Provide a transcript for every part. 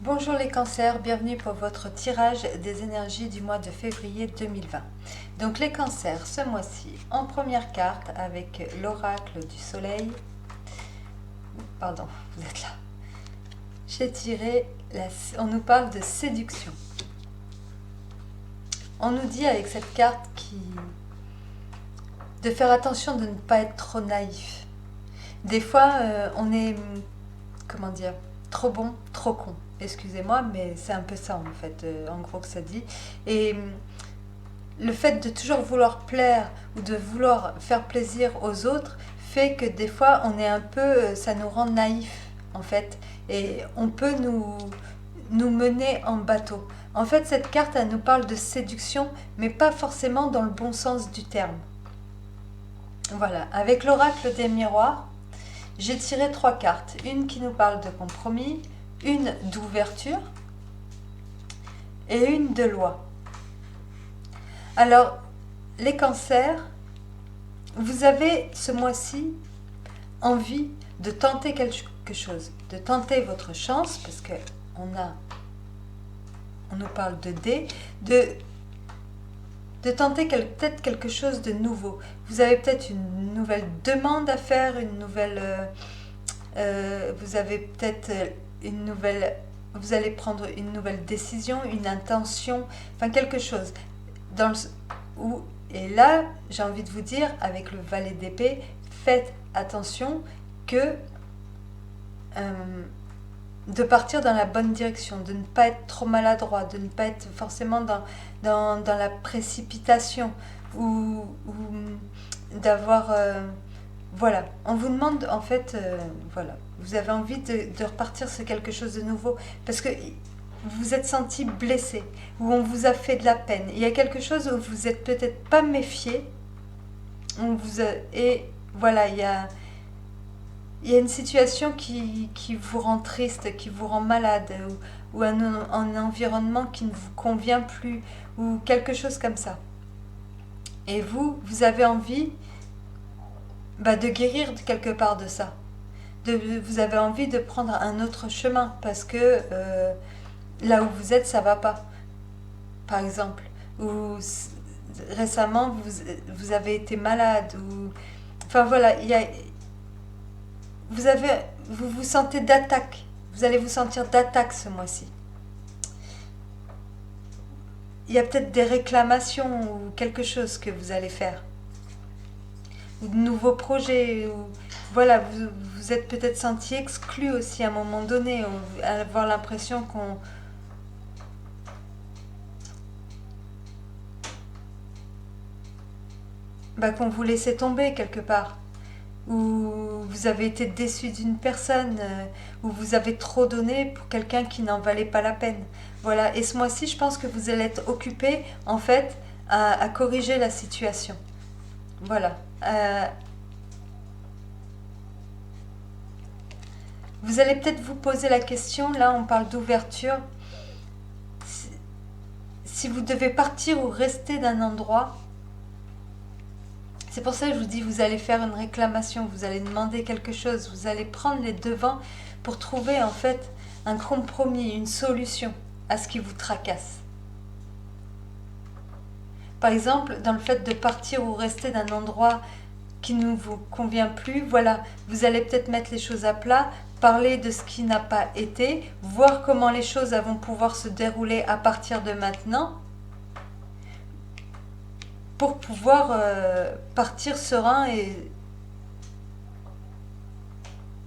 Bonjour les cancers, bienvenue pour votre tirage des énergies du mois de février 2020. Donc les cancers, ce mois-ci, en première carte avec l'oracle du soleil. Pardon, vous êtes là. J'ai tiré, on nous parle de séduction. On nous dit avec cette carte de faire attention de ne pas être trop naïf. Des fois, on est, comment dire, trop bon, trop con. Excusez-moi, mais c'est un peu ça en fait, en gros que ça dit. Et le fait de toujours vouloir plaire ou de vouloir faire plaisir aux autres fait que des fois on est un peu, ça nous rend naïfs en fait, et on peut nous mener en bateau. En fait, cette carte, elle nous parle de séduction, mais pas forcément dans le bon sens du terme. Voilà, avec l'oracle des miroirs, j'ai tiré 3 cartes. Une qui nous parle de compromis, une d'ouverture et une de loi. Alors, les cancers, vous avez ce mois-ci envie de tenter quelque chose, de tenter votre chance, parce que on nous parle de dés, de tenter peut-être quelque chose de nouveau. Vous avez peut-être une nouvelle demande à faire, vous avez peut-être vous allez prendre une nouvelle décision, une intention, enfin quelque chose. Et là, j'ai envie de vous dire, avec le valet d'épée, faites attention que de partir dans la bonne direction, de ne pas être trop maladroit, de ne pas être forcément dans la précipitation ou d'avoir... voilà, on vous demande en fait, voilà, vous avez envie de repartir sur quelque chose de nouveau parce que vous vous êtes senti blessé, ou on vous a fait de la peine. Il y a quelque chose où vous n'êtes peut-être pas méfié, et voilà, il y a une situation qui vous rend triste, qui vous rend malade, ou un environnement qui ne vous convient plus, ou quelque chose comme ça. Et vous avez envie de guérir quelque part de ça. Vous avez envie de prendre un autre chemin, parce que là où vous êtes, ça va pas. Par exemple, ou récemment, vous avez été malade, ou... Enfin voilà, vous vous sentez d'attaque. Vous allez vous sentir d'attaque ce mois-ci. Il y a peut-être des réclamations ou quelque chose que vous allez faire. Ou de nouveaux projets. Voilà, vous êtes peut-être senti exclu aussi à un moment donné. Avoir l'impression qu'on vous laissait tomber quelque part. Ou vous avez été déçu d'une personne, ou vous avez trop donné pour quelqu'un qui n'en valait pas la peine. Voilà, et ce mois-ci, je pense que vous allez être occupé, en fait, à corriger la situation. Voilà. Vous allez peut-être vous poser la question, là on parle d'ouverture, si vous devez partir ou rester d'un endroit. C'est pour ça que je vous dis, vous allez faire une réclamation, vous allez demander quelque chose, vous allez prendre les devants pour trouver en fait un compromis, une solution à ce qui vous tracasse. Par exemple, dans le fait de partir ou rester d'un endroit qui ne vous convient plus, voilà, vous allez peut-être mettre les choses à plat, parler de ce qui n'a pas été, voir comment les choses vont pouvoir se dérouler à partir de maintenant, pour pouvoir partir serein et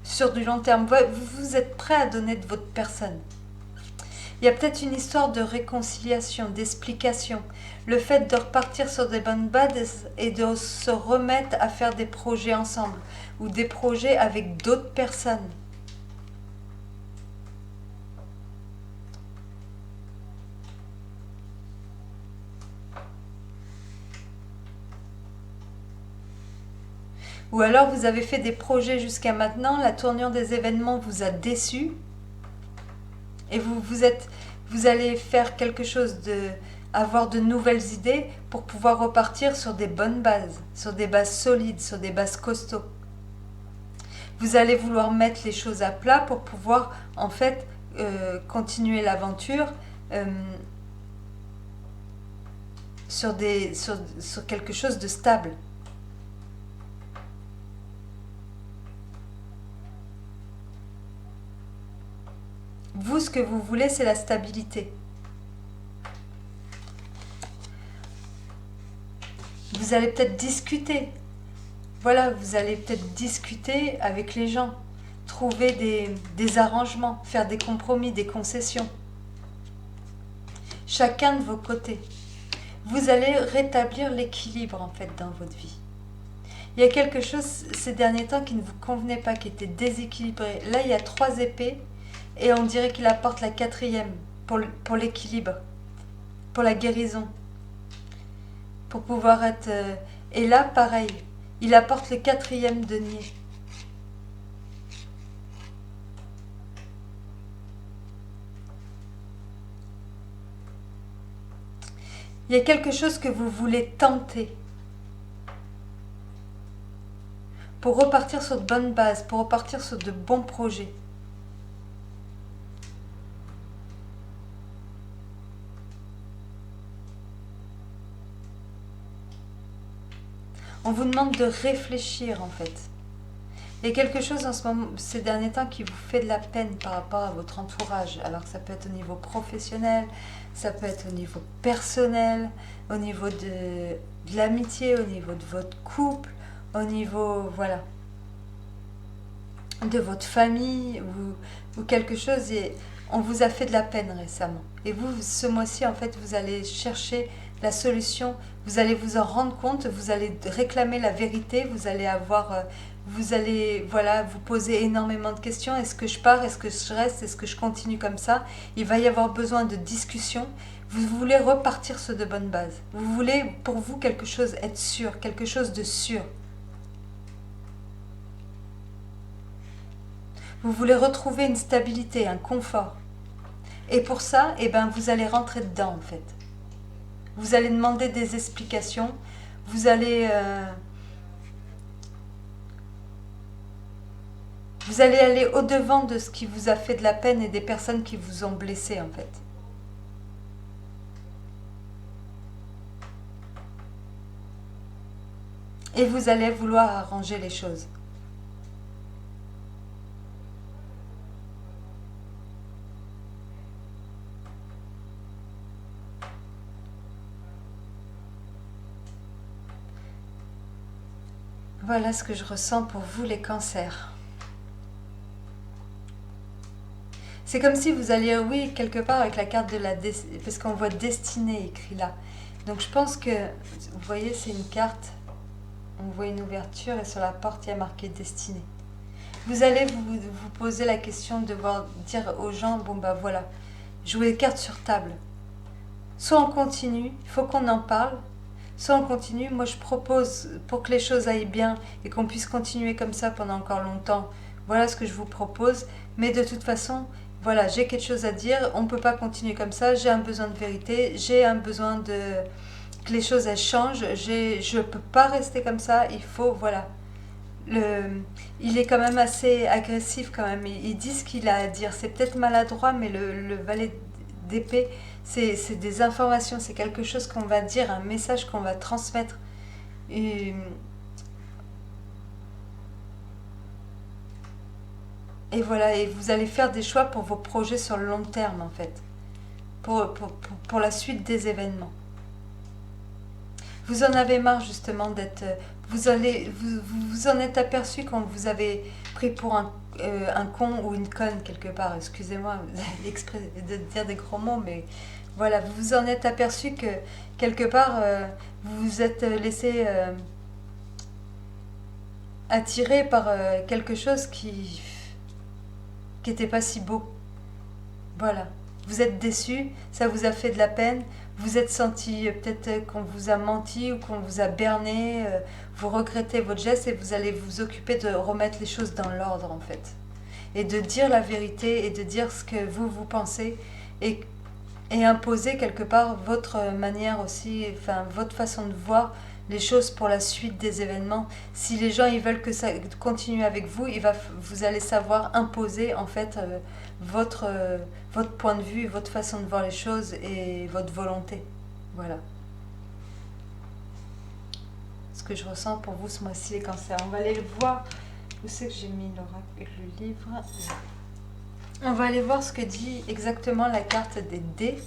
sur du long terme. Vous êtes prêt à donner de votre personne. Il y a peut-être une histoire de réconciliation, d'explication. Le fait de repartir sur des bonnes bases et de se remettre à faire des projets ensemble, ou des projets avec d'autres personnes. Ou alors vous avez fait des projets jusqu'à maintenant, la tournure des événements vous a déçu, et vous allez faire quelque chose avoir de nouvelles idées pour pouvoir repartir sur des bonnes bases, sur des bases solides, sur des bases costauds. Vous allez vouloir mettre les choses à plat pour pouvoir en fait continuer l'aventure euh, sur quelque chose de stable. Vous, ce que vous voulez, c'est la stabilité. Vous allez peut-être discuter. Voilà, vous allez peut-être discuter avec les gens, trouver des arrangements, faire des compromis, des concessions. Chacun de vos côtés. Vous allez rétablir l'équilibre en fait dans votre vie. Il y a quelque chose ces derniers temps qui ne vous convenait pas, qui était déséquilibré. Là, il y a 3 épées et on dirait qu'il apporte la 4e pour l'équilibre, pour la guérison, pour pouvoir être... Et là, pareil, il apporte le 4e denier. Il y a quelque chose que vous voulez tenter pour repartir sur de bonnes bases, pour repartir sur de bons projets. On vous demande de réfléchir en fait. Il y a quelque chose en ce moment, ces derniers temps, qui vous fait de la peine par rapport à votre entourage. Alors que ça peut être au niveau professionnel, ça peut être au niveau personnel, au niveau de l'amitié, au niveau de votre couple, au niveau, voilà, de votre famille ou quelque chose. Et on vous a fait de la peine récemment. Et vous, ce mois-ci, en fait, vous allez chercher la solution. Vous allez vous en rendre compte, vous allez réclamer la vérité, vous allez avoir... vous allez voilà, vous poser énormément de questions. Est-ce que je pars? Est-ce que je reste? Est-ce que je continue comme ça? Il va y avoir besoin de discussion. Vous voulez repartir sur de bonnes bases. Vous voulez pour vous quelque chose, être sûr, quelque chose de sûr. Vous voulez retrouver une stabilité, un confort. Et pour ça, eh ben, vous allez rentrer dedans en fait. Vous allez demander des explications. Vous allez... Vous allez aller au-devant de ce qui vous a fait de la peine et des personnes qui vous ont blessé en fait. Et vous allez vouloir arranger les choses. Voilà ce que je ressens pour vous les cancers. C'est comme si vous alliez, oui, quelque part avec la carte de la... Parce qu'on voit destinée écrit là. Donc je pense que, vous voyez, c'est une carte, on voit une ouverture et sur la porte, il y a marqué destinée. Vous allez vous poser la question de dire aux gens, bon bah voilà, jouer les cartes sur table. Soit on continue, il faut qu'on en parle, soit on continue. Moi je propose, pour que les choses aillent bien et qu'on puisse continuer comme ça pendant encore longtemps, voilà ce que je vous propose. Mais de toute façon... Voilà, j'ai quelque chose à dire, on ne peut pas continuer comme ça, j'ai un besoin de vérité, j'ai un besoin que les choses elles changent, je ne peux pas rester comme ça, il faut, voilà. Il est quand même assez agressif quand même, il dit ce qu'il a à dire, c'est peut-être maladroit, mais le valet d'épée, c'est des informations, c'est quelque chose qu'on va dire, un message qu'on va transmettre. Et voilà, et vous allez faire des choix pour vos projets sur le long terme en fait, pour la suite des événements. Vous en avez marre justement d'être... Vous en êtes aperçu quand vous avez pris pour un con ou une conne quelque part. Excusez-moi l'exprès de dire des gros mots, mais voilà, vous vous en êtes aperçu que quelque part vous vous êtes laissé attirer par quelque chose qui n'était pas si beau. Voilà. Vous êtes déçu, ça vous a fait de la peine, vous êtes senti peut-être qu'on vous a menti ou qu'on vous a berné, vous regrettez votre geste et vous allez vous occuper de remettre les choses dans l'ordre en fait. Et de dire la vérité et de dire ce que vous pensez et imposer quelque part votre manière aussi, enfin votre façon de voir les choses pour la suite des événements. Si les gens ils veulent que ça continue avec vous, vous allez savoir imposer en fait votre point de vue, votre façon de voir les choses et votre volonté. Voilà ce que je ressens pour vous ce mois-ci, les cancers. On va aller le voir. Où c'est que j'ai mis le livre? On va aller voir ce que dit exactement la carte des dés.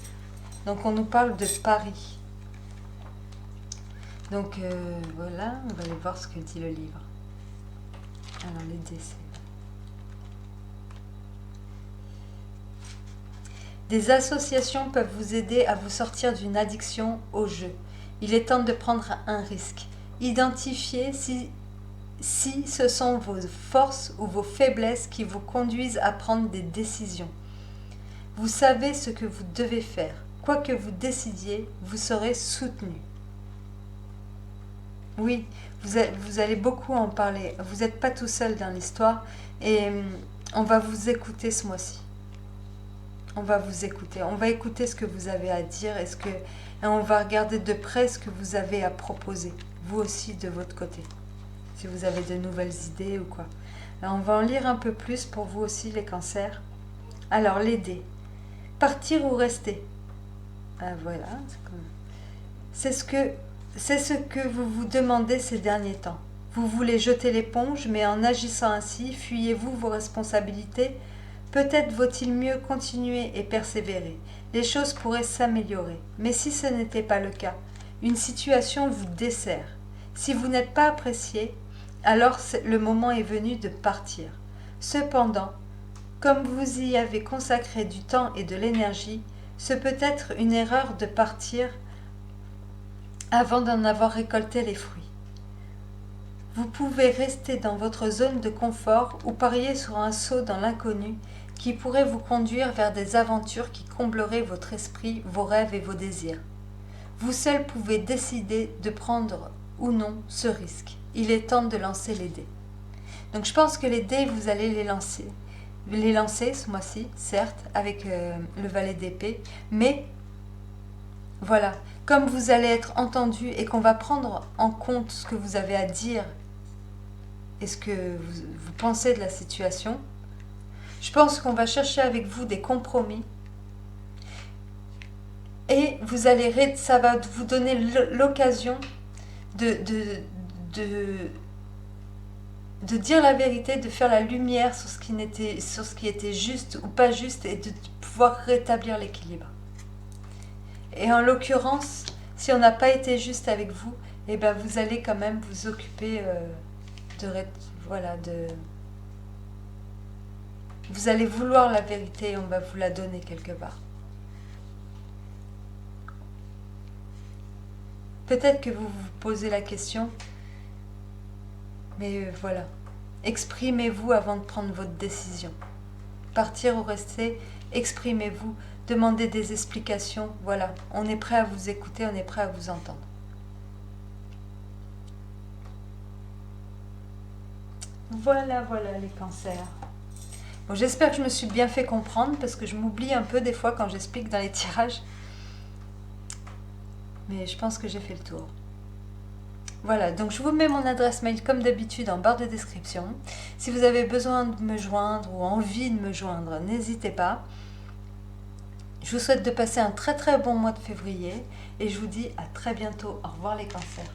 Donc on nous parle de Paris. Donc voilà, on va aller voir ce que dit le livre. Alors les dés, c'est... Des associations peuvent vous aider à vous sortir d'une addiction au jeu. Il est temps de prendre un risque. Identifiez si ce sont vos forces ou vos faiblesses qui vous conduisent à prendre des décisions. Vous savez ce que vous devez faire. Quoi que vous décidiez, vous serez soutenu. Oui, vous allez beaucoup en parler. Vous n'êtes pas tout seul dans l'histoire et on va vous écouter ce mois-ci. On va vous écouter. On va écouter ce que vous avez à dire et on va regarder de près ce que vous avez à proposer, vous aussi de votre côté. Si vous avez de nouvelles idées ou quoi. Alors, on va en lire un peu plus pour vous aussi, les cancers. Alors, les dés. Partir ou rester. Ah, voilà. C'est ce que vous vous demandez ces derniers temps. Vous voulez jeter l'éponge, mais en agissant ainsi, fuyez-vous vos responsabilités. Peut-être vaut-il mieux continuer et persévérer. Les choses pourraient s'améliorer. Mais si ce n'était pas le cas, une situation vous dessert. Si vous n'êtes pas apprécié, alors le moment est venu de partir. Cependant, comme vous y avez consacré du temps et de l'énergie, ce peut être une erreur de partir avant d'en avoir récolté les fruits. Vous pouvez rester dans votre zone de confort ou parier sur un saut dans l'inconnu qui pourrait vous conduire vers des aventures qui combleraient votre esprit, vos rêves et vos désirs. Vous seul pouvez décider de prendre ou non ce risque. Il est temps de lancer les dés. Donc je pense que les dés, vous allez les lancer. Les lancer ce mois-ci, certes, avec le valet d'épée, mais voilà, comme vous allez être entendu et qu'on va prendre en compte ce que vous avez à dire et ce que vous pensez de la situation, je pense qu'on va chercher avec vous des compromis et ça va vous donner l'occasion de dire la vérité, de faire la lumière sur ce qui était juste ou pas juste et de pouvoir rétablir l'équilibre. Et en l'occurrence, si on n'a pas été juste avec vous, eh ben vous allez quand même vous occuper vous allez vouloir la vérité et on va vous la donner quelque part. Peut-être que vous vous posez la question, mais voilà. Exprimez-vous avant de prendre votre décision. Partir ou rester, exprimez-vous, demandez des explications. Voilà, on est prêt à vous écouter, on est prêt à vous entendre. Voilà les cancers. Bon, j'espère que je me suis bien fait comprendre parce que je m'oublie un peu des fois quand j'explique dans les tirages. Mais je pense que j'ai fait le tour. Voilà, donc je vous mets mon adresse mail comme d'habitude en barre de description. Si vous avez besoin de me joindre ou envie de me joindre, n'hésitez pas. Je vous souhaite de passer un très très bon mois de février et je vous dis à très bientôt. Au revoir les cancers.